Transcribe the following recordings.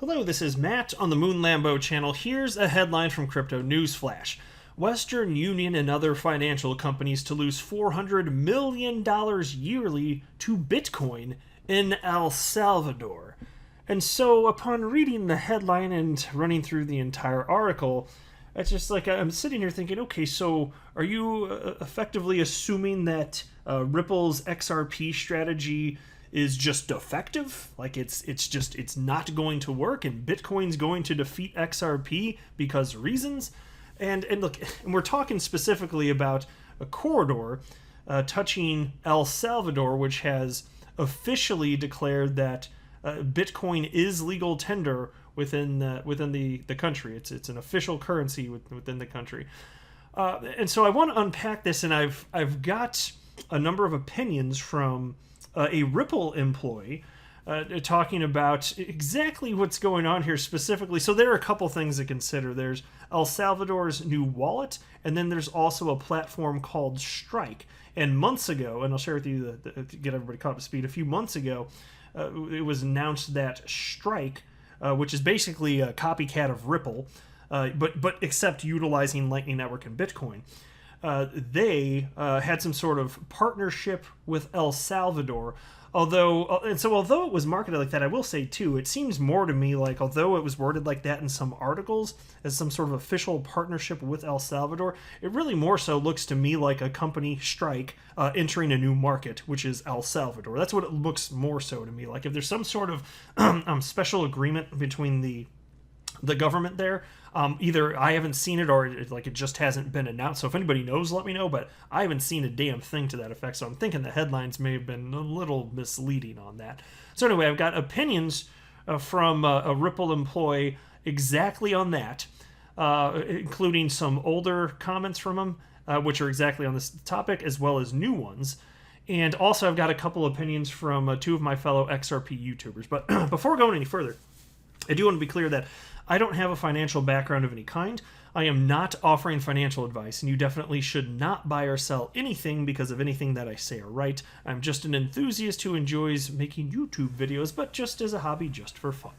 Hello, this is Matt on the Moon Lambo channel. Here's a headline from Crypto News Flash. Western Union and other financial companies to lose $400 million yearly to Bitcoin in El Salvador. And so, upon reading the headline and running through the entire article, it's just like I'm sitting here thinking, okay, so are you effectively assuming that Ripple's XRP strategy is just defective? Like it's not going to work, and Bitcoin's going to defeat XRP because reasons? And look, and we're talking specifically about a corridor touching El Salvador, which has officially declared that Bitcoin is legal tender within the country. It's an official currency within the country. And so I want to unpack this, and I've got a number of opinions from a Ripple employee talking about exactly what's going on here specifically. So there are a couple things to consider. There's El Salvador's new wallet, and then there's also a platform called Strike. And months ago, and I'll share with you to get everybody caught up to speed, a few months ago, it was announced that Strike, which is basically a copycat of Ripple, but except utilizing Lightning Network and Bitcoin, they had some sort of partnership with El Salvador. Although it was marketed like that, I will say too, it seems more to me like, although it was worded like that in some articles as some sort of official partnership with El Salvador, it really more so looks to me like a company, Strike, entering a new market, which is El Salvador. That's what it looks more so to me like. If there's some sort of special agreement between the government there, either I haven't seen it or it just hasn't been announced. So if anybody knows, let me know, but I haven't seen a damn thing to that effect. So I'm thinking the headlines may have been a little misleading on that. So anyway, I've got opinions from a Ripple employee exactly on that, including some older comments from him, which are exactly on this topic, as well as new ones. And also I've got a couple opinions from two of my fellow XRP YouTubers. But before going any further, I do want to be clear that I don't have a financial background of any kind. I am not offering financial advice, and you definitely should not buy or sell anything because of anything that I say or write. I'm just an enthusiast who enjoys making YouTube videos, but just as a hobby, just for fun.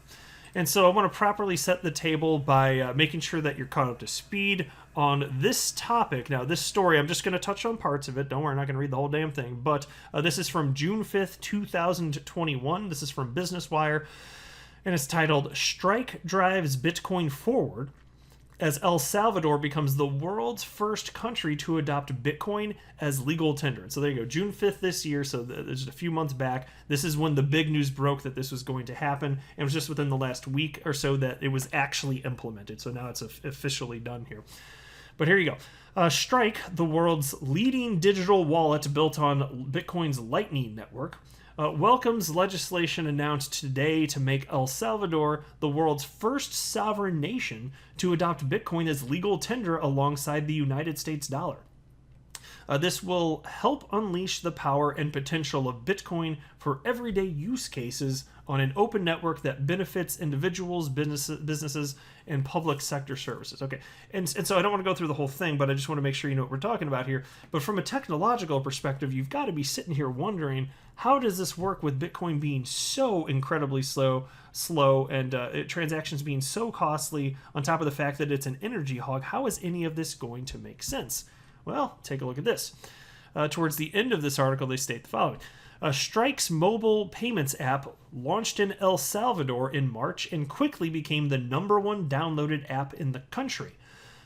And so I want to properly set the table by making sure that you're caught up to speed on this topic. Now, this story, I'm just going to touch on parts of it. Don't worry, I'm not going to read the whole damn thing. But this is from June 5th, 2021. This is from Business Wire. And it's titled, Strike Drives Bitcoin Forward as El Salvador becomes the world's first country to adopt Bitcoin as legal tender. And so there you go, June 5th this year, so there's a few months back. This is when the big news broke that this was going to happen. And it was just within the last week or so that it was actually implemented. So now it's officially done here. But here you go. Strike, the world's leading digital wallet built on Bitcoin's Lightning Network, welcomes legislation announced today to make El Salvador the world's first sovereign nation to adopt Bitcoin as legal tender alongside the United States dollar. This will help unleash the power and potential of Bitcoin for everyday use cases on an open network that benefits individuals, businesses, and public sector services. Okay, and so I don't want to go through the whole thing, but I just want to make sure you know what we're talking about here. But from a technological perspective, you've got to be sitting here wondering, how does this work with Bitcoin being so incredibly slow, and transactions being so costly, on top of the fact that it's an energy hog? How is any of this going to make sense? Well, take a look at this. Towards the end of this article, they state the following. Strike's mobile payments app launched in El Salvador in March and quickly became the #1 downloaded app in the country.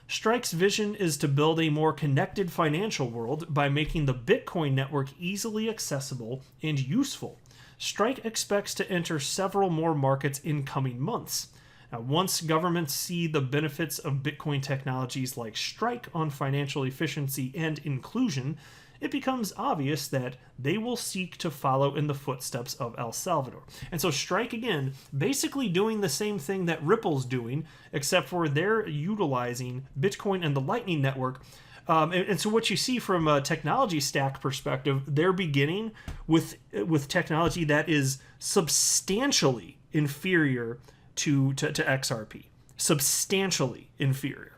Strike's vision is to build a more connected financial world by making the Bitcoin network easily accessible and useful. Strike expects to enter several more markets in coming months. Now, once governments see the benefits of Bitcoin technologies like Strike on financial efficiency and inclusion, it becomes obvious that they will seek to follow in the footsteps of El Salvador. And so Strike, again, basically doing the same thing that Ripple's doing, except for they're utilizing Bitcoin and the Lightning Network. And so what you see from a technology stack perspective, they're beginning with technology that is substantially inferior to XRP. Substantially inferior.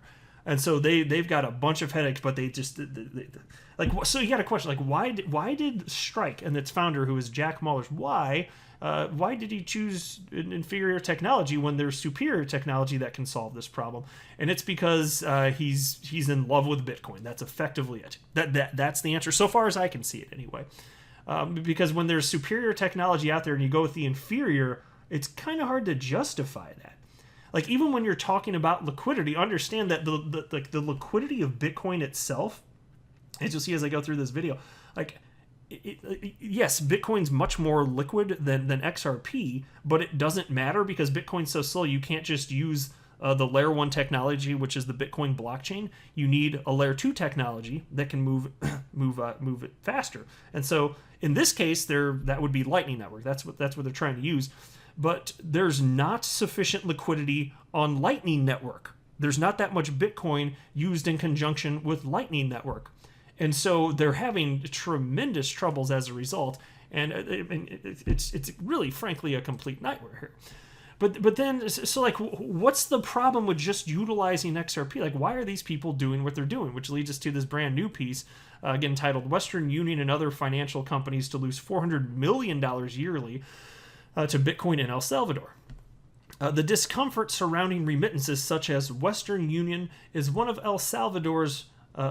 And so they've got a bunch of headaches, but like, so you got a question, like, why did Strike and its founder, who is Jack Mallers, why did he choose an inferior technology when there's superior technology that can solve this problem? And it's because he's in love with Bitcoin. That's effectively it. That's the answer, so far as I can see it anyway. Because when there's superior technology out there and you go with the inferior, it's kind of hard to justify that. Like, even when you're talking about liquidity, understand that the liquidity of Bitcoin itself, as you'll see as I go through this video, like, yes, Bitcoin's much more liquid than XRP, but it doesn't matter because Bitcoin's so slow. You can't just use the layer 1 technology, which is the Bitcoin blockchain. You need a layer 2 technology that can move it faster. And so in this case, that would be Lightning Network. That's what they're trying to use. But there's not sufficient liquidity on Lightning Network. There's not that much Bitcoin used in conjunction with Lightning Network. And so they're having tremendous troubles as a result. And it's really, frankly, a complete nightmare here. But then, so like, what's the problem with just utilizing XRP? Like, why are these people doing what they're doing? Which leads us to this brand new piece, again, titled Western Union and Other Financial Companies to Lose $400 Million Yearly to Bitcoin in El Salvador. The discomfort surrounding remittances such as Western Union is one of El Salvador's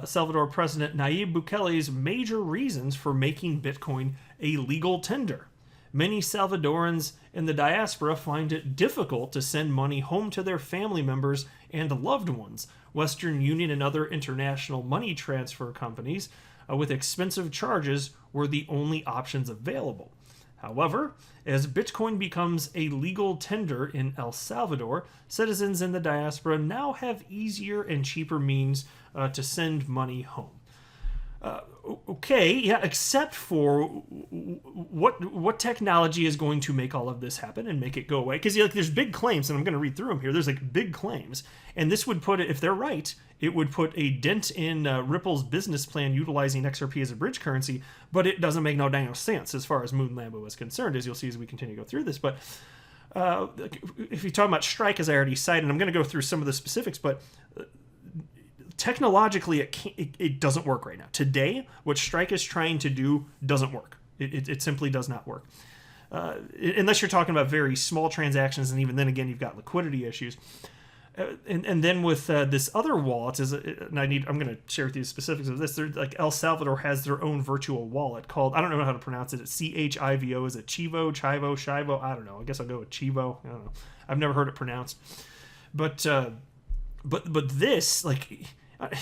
Salvador President Nayib Bukele's major reasons for making Bitcoin a legal tender. Many Salvadorans in the diaspora find it difficult to send money home to their family members and loved ones. Western Union and other international money transfer companies with expensive charges were the only options available. However, as Bitcoin becomes a legal tender in El Salvador, citizens in the diaspora now have easier and cheaper means to send money home. Okay, yeah, except for what technology is going to make all of this happen and make it go away? Because there's big claims, and I'm going to read through them here. There's like big claims, and this would put it, if they're right, it would put a dent in Ripple's business plan utilizing XRP as a bridge currency, but it doesn't make no dang sense as far as Moon Lambo is concerned, as you'll see as we continue to go through this. But if you're talking about Strike, as I already cited, and I'm going to go through some of the specifics, but technologically, it doesn't work right now. Today, what Strike is trying to do doesn't work. It simply does not work. Unless you're talking about very small transactions, and even then again, you've got liquidity issues. And then with this other wallet, I'm going to share with you the specifics of this. Like El Salvador has their own virtual wallet called, I don't know how to pronounce it. It's CHIVO. Is it Chivo, Shivo? I don't know. I guess I'll go with Chivo. I don't know. I've never heard it pronounced. But this, like,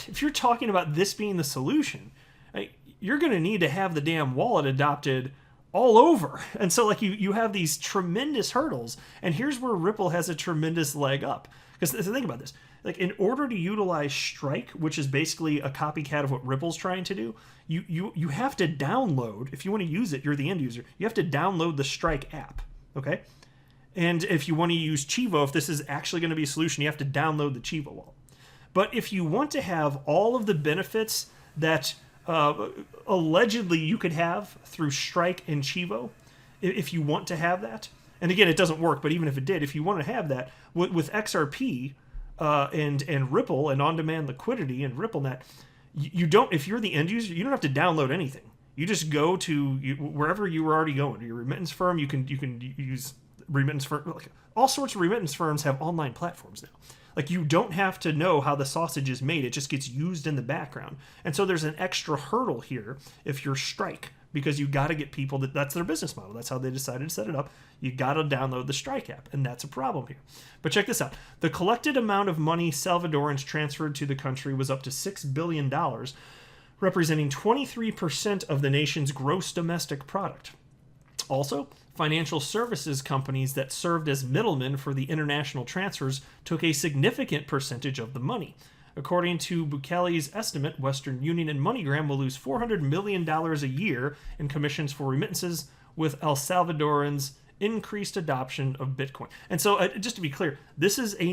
if you're talking about this being the solution, you're going to need to have the damn wallet adopted all over. And so, like, you have these tremendous hurdles. And here's where Ripple has a tremendous leg up. Because think about this. Like, in order to utilize Strike, which is basically a copycat of what Ripple's trying to do, you have to download, if you want to use it, you're the end user, you have to download the Strike app, okay? And if you want to use Chivo, if this is actually going to be a solution, you have to download the Chivo wallet. But if you want to have all of the benefits that allegedly you could have through Strike and Chivo, if you want to have that, and again, it doesn't work, but even if it did, if you want to have that, with XRP and Ripple and on-demand liquidity and RippleNet, you don't, if you're the end user, you don't have to download anything. You just go to wherever you were already going. Your remittance firm, you can use remittance firm. Like, all sorts of remittance firms have online platforms now. Like, you don't have to know how the sausage is made. It just gets used in the background. And so there's an extra hurdle here if you're Strike, because you got to get people that's their business model. That's how they decided to set it up. You got to download the Strike app, and that's a problem here. But check this out. The collected amount of money Salvadorans transferred to the country was up to $6 billion, representing 23% of the nation's gross domestic product. Also, financial services companies that served as middlemen for the international transfers took a significant percentage of the money. According to Bukele's estimate, Western Union and MoneyGram will lose $400 million a year in commissions for remittances, with El Salvadorans' increased adoption of Bitcoin. And so, just to be clear, this is a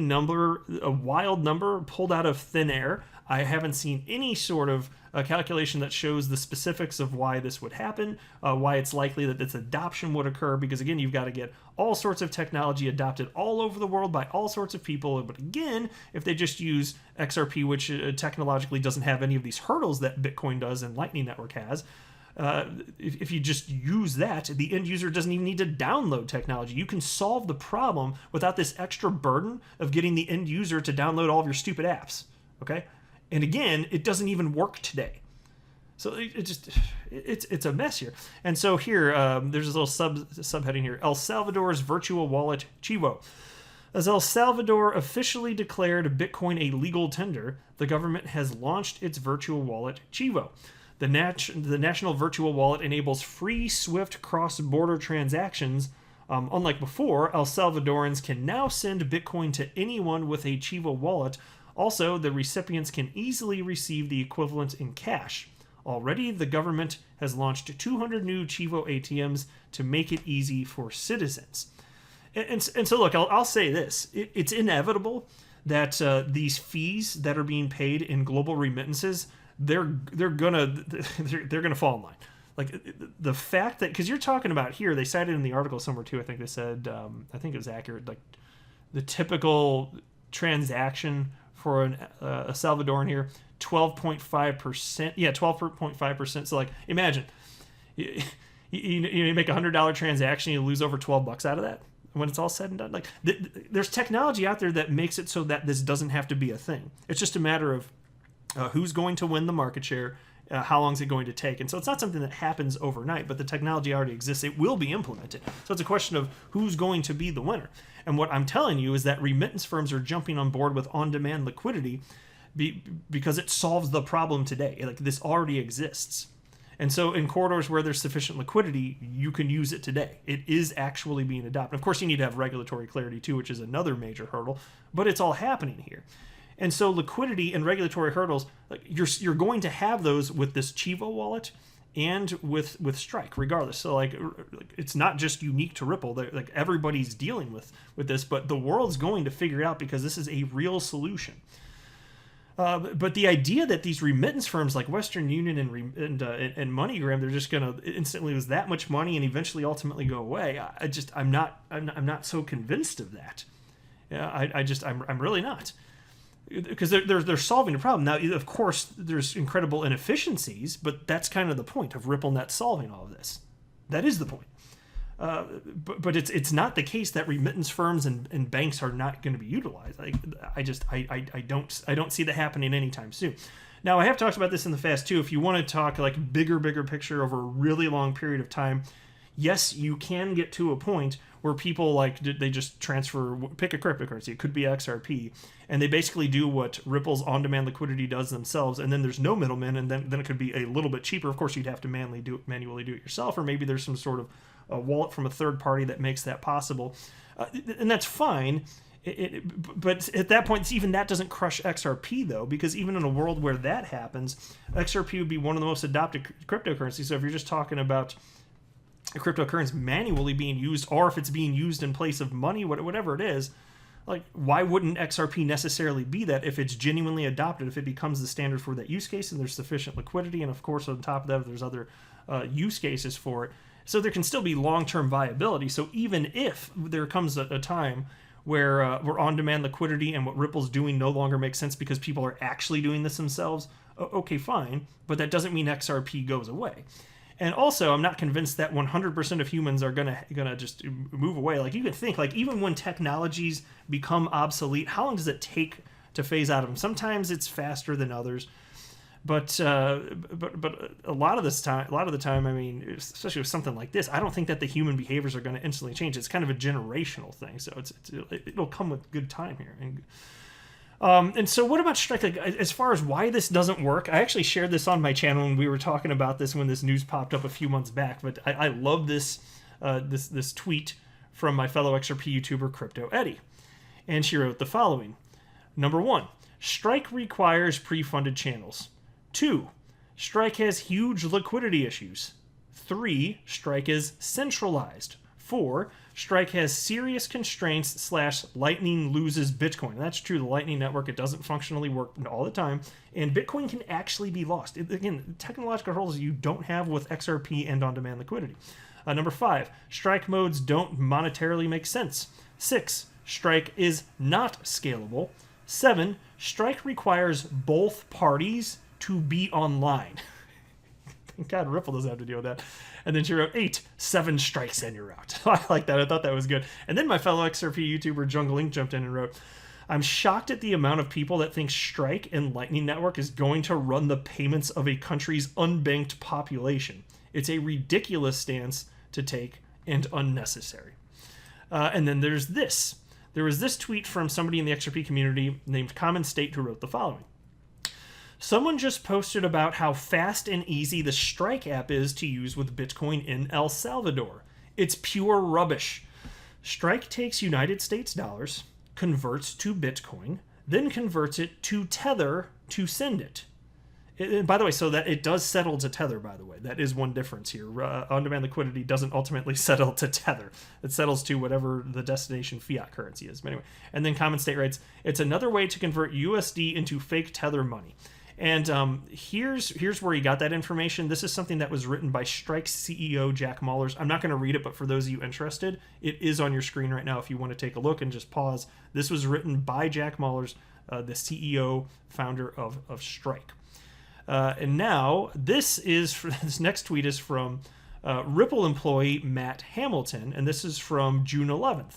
wild number pulled out of thin air. I haven't seen any sort of calculation that shows the specifics of why this would happen, why it's likely that this adoption would occur, because again, you've got to get all sorts of technology adopted all over the world by all sorts of people. But again, if they just use XRP, which technologically doesn't have any of these hurdles that Bitcoin does and Lightning Network has, if you just use that, the end user doesn't even need to download technology. You can solve the problem without this extra burden of getting the end user to download all of your stupid apps. Okay? And again, it doesn't even work today. So it's a mess here. And so here, there's a little subheading here: El Salvador's virtual wallet Chivo. As El Salvador officially declared Bitcoin a legal tender, the government has launched its virtual wallet Chivo. The national virtual wallet enables free, swift cross-border transactions. Unlike before, El Salvadorans can now send Bitcoin to anyone with a Chivo wallet. Also, the recipients can easily receive the equivalent in cash. Already, the government has launched 200 new Chivo ATMs to make it easy for citizens. And so, look, I'll say this. It's inevitable that these fees that are being paid in global remittances, they're gonna fall in line. Like the fact that, because you're talking about here, they cited in the article somewhere too, I think they said, I think it was accurate, like the typical transaction for a Salvadoran here, 12.5%. Yeah, 12.5%. So like, imagine you make a $100 transaction, you lose over $12 out of that when it's all said and done. Like there's technology out there that makes it so that this doesn't have to be a thing. It's just a matter of who's going to win the market share, how long is it going to take. And so it's not something that happens overnight, but the technology already exists. It will be implemented. So it's a question of who's going to be the winner. And what I'm telling you is that remittance firms are jumping on board with on-demand liquidity because it solves the problem today. Like this already exists. And so in corridors where there's sufficient liquidity, you can use it today. It is actually being adopted. Of course, you need to have regulatory clarity too, which is another major hurdle, but it's all happening here. And so liquidity and regulatory hurdles, like you're going to have those with this Chivo wallet and with Strike, regardless. So like it's not just unique to Ripple. Like everybody's dealing with this, but the world's going to figure it out because this is a real solution. But the idea that these remittance firms like Western Union and MoneyGram, they're just going to instantly lose that much money and eventually ultimately go away. I'm not so convinced of that. Yeah, I'm really not. Because they're solving the problem. Now, of course, there's incredible inefficiencies, but that's kind of the point of RippleNet solving all of this. That is the point. But it's not the case that remittance firms and banks are not going to be utilized. I don't see that happening anytime soon. Now, I have talked about this in the past too. If you want to talk like bigger picture over a really long period of time, yes, you can get to a point where people like they just pick a cryptocurrency. It could be XRP, and they basically do what Ripple's on-demand liquidity does themselves. And then there's no middleman, and then it could be a little bit cheaper. Of course, you'd have to manually do it yourself, or maybe there's some sort of a wallet from a third party that makes that possible, and that's fine. But at that point, even that doesn't crush XRP though, because even in a world where that happens, XRP would be one of the most adopted cryptocurrencies. So if you're just talking about a cryptocurrency manually being used, or if it's being used in place of money, whatever it is, like why wouldn't XRP necessarily be that if it's genuinely adopted, if it becomes the standard for that use case and there's sufficient liquidity, and of course on top of that there's other use cases for it, so there can still be long-term viability. So even if there comes a time where on-demand liquidity and what Ripple's doing no longer makes sense because people are actually doing this themselves, okay, fine, but that doesn't mean XRP goes away. And also, I'm not convinced that 100% of humans are gonna just move away. Like you could think, like even when technologies become obsolete, how long does it take to phase out of them? Sometimes it's faster than others, but a lot of the time, I mean, especially with something like this, I don't think that the human behaviors are going to instantly change. It's kind of a generational thing, so it'll come with good time here. And so what about Strike? Like, as far as why this doesn't work, I actually shared this on my channel when we were talking about this when this news popped up a few months back. But I love this tweet from my fellow XRP YouTuber Crypto Eddie, and she wrote the following: Number 1, Strike requires pre-funded channels. 2, Strike has huge liquidity issues. 3, Strike is centralized. 4, Strike has serious constraints / Lightning loses Bitcoin. And that's true. The Lightning Network, it doesn't functionally work all the time. And Bitcoin can actually be lost. Again, technological hurdles you don't have with XRP and on-demand liquidity. Number 5, Strike modes don't monetarily make sense. 6, Strike is not scalable. 7, Strike requires both parties to be online. Thank God Ripple doesn't have to deal with that. And then she wrote 8, 7 strikes and you're out. I like that. I thought that was good. And then my fellow XRP YouTuber Jungle Link jumped in and wrote, I'm shocked at the amount of people that think Strike and Lightning Network is going to run the payments of a country's unbanked population. It's a ridiculous stance to take and unnecessary. And then there's this. There was this tweet from somebody in the XRP community named Common State who wrote the following. Someone just posted about how fast and easy the Strike app is to use with Bitcoin in El Salvador. It's pure rubbish. Strike takes United States dollars, converts to Bitcoin, then converts it to Tether to send it. By the way, so that it does settle to Tether, by the way. That is one difference here. On-demand liquidity doesn't ultimately settle to Tether. It settles to whatever the destination fiat currency is. But anyway, and then Common State writes, it's another way to convert USD into fake Tether money. And here's where he got that information. This is something that was written by Strike's CEO, Jack Mallers. I'm not going to read it, but for those of you interested, it is on your screen right now if you want to take a look and just pause. This was written by Jack Mallers, the CEO, founder of Strike. And now this next tweet is from Ripple employee Matt Hamilton, and this is from June 11th.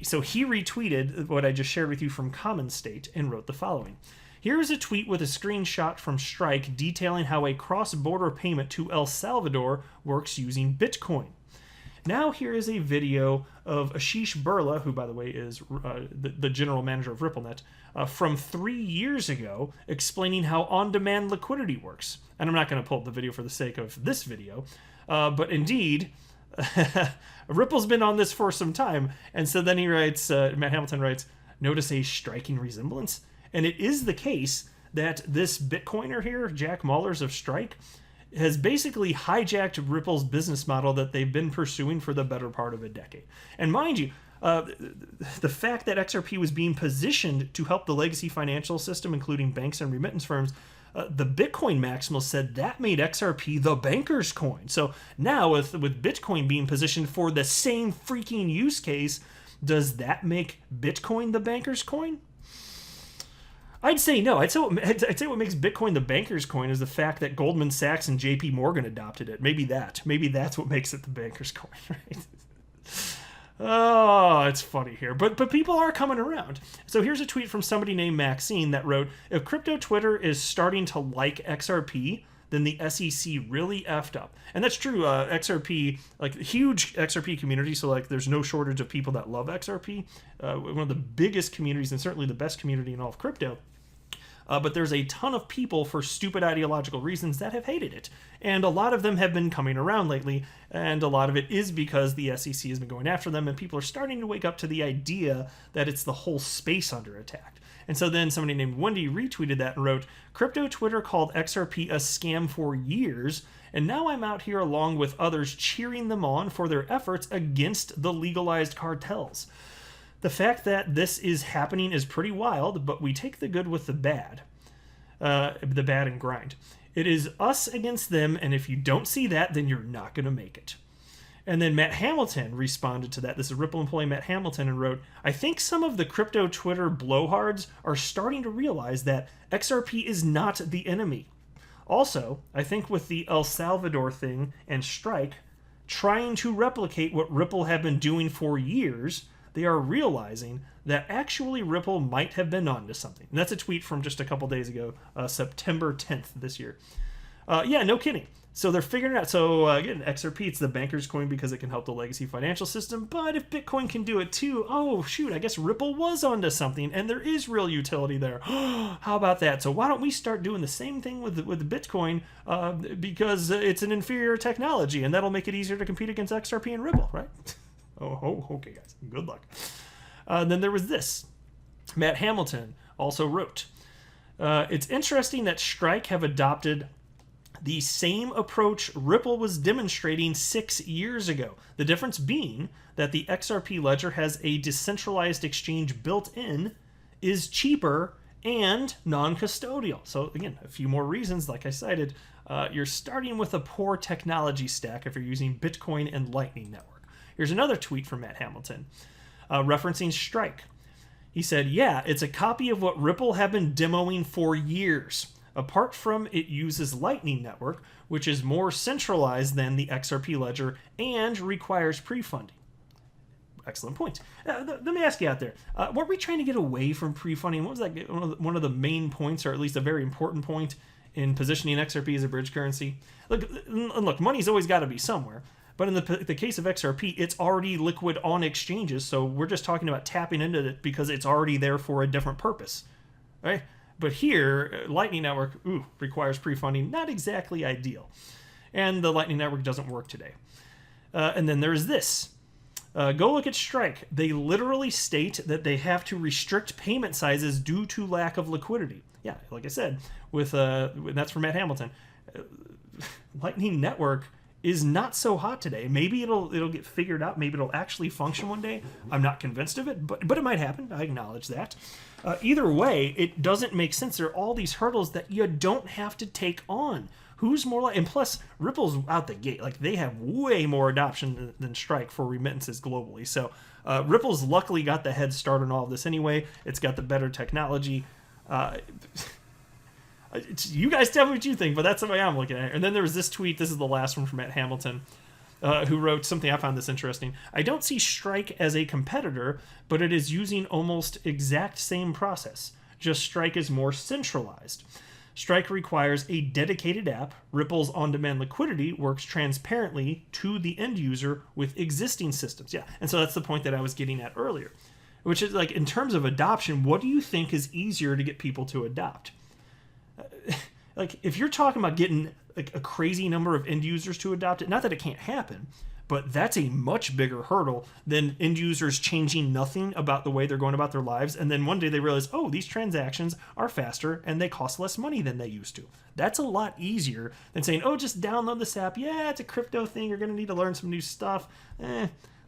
So he retweeted what I just shared with you from Common State and wrote the following. Here is a tweet with a screenshot from Strike detailing how a cross-border payment to El Salvador works using Bitcoin. Now here is a video of Ashish Burla, who, by the way, is the general manager of RippleNet, from 3 years ago, explaining how on-demand liquidity works. And I'm not going to pull up the video for the sake of this video, but indeed, Ripple's been on this for some time. And so then he writes, Matt Hamilton writes, notice a striking resemblance? And it is the case that this Bitcoiner here, Jack Mallers of Strike, has basically hijacked Ripple's business model that they've been pursuing for the better part of a decade. And mind you, the fact that XRP was being positioned to help the legacy financial system, including banks and remittance firms, the Bitcoin Maximal said that made XRP the banker's coin. So now with Bitcoin being positioned for the same freaking use case, does that make Bitcoin the banker's coin? I'd say no. I'd say what makes Bitcoin the banker's coin is the fact that Goldman Sachs and JP Morgan adopted it. Maybe that's what makes it the banker's coin, right? Oh, it's funny here. But people are coming around. So here's a tweet from somebody named Maxine that wrote, if crypto Twitter is starting to like XRP, then the SEC really effed up. And that's true. XRP, like huge XRP community, so like there's no shortage of people that love XRP. One of the biggest communities and certainly the best community in all of crypto. But there's a ton of people for stupid ideological reasons that have hated it. And a lot of them have been coming around lately, and a lot of it is because the SEC has been going after them, and people are starting to wake up to the idea that it's the whole space under attack. And so then somebody named Wendy retweeted that and wrote, crypto Twitter called XRP a scam for years, and now I'm out here along with others cheering them on for their efforts against the legalized cartels. The fact that this is happening is pretty wild, but we take the good with the bad and grind. It is us against them, and if you don't see that, then you're not going to make it. And then Matt Hamilton responded to that. This is Ripple employee Matt Hamilton and wrote, I think some of the crypto Twitter blowhards are starting to realize that XRP is not the enemy. Also, I think with the El Salvador thing and Strike trying to replicate what Ripple have been doing for years, they are realizing that actually Ripple might have been onto something. And that's a tweet from just a couple days ago, September 10th this year. Yeah, no kidding. So they're figuring it out. So again, XRP, it's the banker's coin because it can help the legacy financial system. But if Bitcoin can do it too, oh shoot, I guess Ripple was onto something, and there is real utility there. How about that? So why don't we start doing the same thing with Bitcoin because it's an inferior technology, and that'll make it easier to compete against XRP and Ripple, right? Oh, okay, guys. Good luck. Then there was this. Matt Hamilton also wrote, it's interesting that Strike have adopted the same approach Ripple was demonstrating 6 years ago. The difference being that the XRP ledger has a decentralized exchange built in, is cheaper, and non-custodial. So again, a few more reasons, like I cited. You're starting with a poor technology stack if you're using Bitcoin and Lightning Network. Here's another tweet from Matt Hamilton referencing Strike. He said, yeah, it's a copy of what Ripple have been demoing for years. Apart from it uses Lightning Network, which is more centralized than the XRP ledger and requires pre-funding. Excellent point. Let me ask you out there. Weren't we trying to get away from pre-funding? What was that? One of the main points, or at least a very important point in positioning XRP as a bridge currency? Look, money's always got to be somewhere. But in the case of XRP, it's already liquid on exchanges, so we're just talking about tapping into it because it's already there for a different purpose, right? But here, Lightning Network requires pre-funding. Not exactly ideal. And the Lightning Network doesn't work today. And then there's this. Go look at Strike. They literally state that they have to restrict payment sizes due to lack of liquidity. Yeah, like I said, that's from Matt Hamilton. Lightning Network is not so hot today. Maybe it'll get figured out. Maybe it'll actually function one day. I'm not convinced of it, but it might happen. I acknowledge that. Either way, it doesn't make sense. There are all these hurdles that you don't have to take on. Who's more like, and plus Ripple's out the gate. Like, they have way more adoption than Strike for remittances globally. So Ripple's luckily got the head start on all of this anyway. It's got the better technology. You guys tell me what you think, but that's the way I'm looking at it. And then there was this tweet. This is the last one from Matt Hamilton, who wrote something. I found this interesting. I don't see Strike as a competitor, but it is using almost exact same process. Just Strike is more centralized. Strike requires a dedicated app. Ripple's on-demand liquidity works transparently to the end user with existing systems. Yeah, and so that's the point that I was getting at earlier, which is like, in terms of adoption, what do you think is easier to get people to adopt? Like, if you're talking about getting like a crazy number of end users to adopt it, not that it can't happen, but that's a much bigger hurdle than end users changing nothing about the way they're going about their lives, and then one day they realize, oh, these transactions are faster and they cost less money than they used to. That's a lot easier than saying, oh, just download this app. Yeah, it's a crypto thing. You're going to need to learn some new stuff.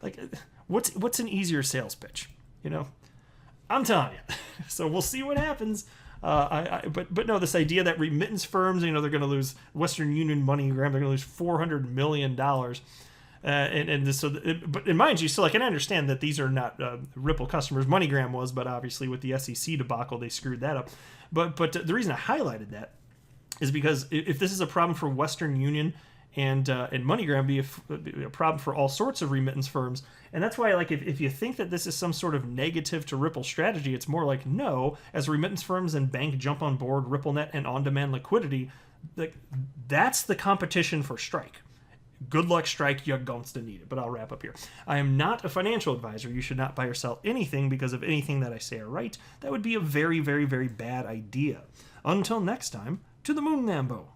Like, what's an easier sales pitch? You know, I'm telling you. So we'll see what happens. But no, this idea that remittance firms, they're going to lose Western Union, MoneyGram, they're going to lose $400 million. But mind you, so like, and I understand that these are not Ripple customers. MoneyGram was, but obviously with the SEC debacle, they screwed that up. But the reason I highlighted that is because if this is a problem for Western Union and MoneyGram, be a problem for all sorts of remittance firms. And that's why, like, if you think that this is some sort of negative to Ripple strategy, it's more like, no, as remittance firms and bank jump on board RippleNet and on-demand liquidity, like, that's the competition for Strike. Good luck, Strike. You're going to need it. But I'll wrap up here. I am not a financial advisor. You should not buy or sell anything because of anything that I say or write. That would be a very, very, very bad idea. Until next time, to the moon, Lambo.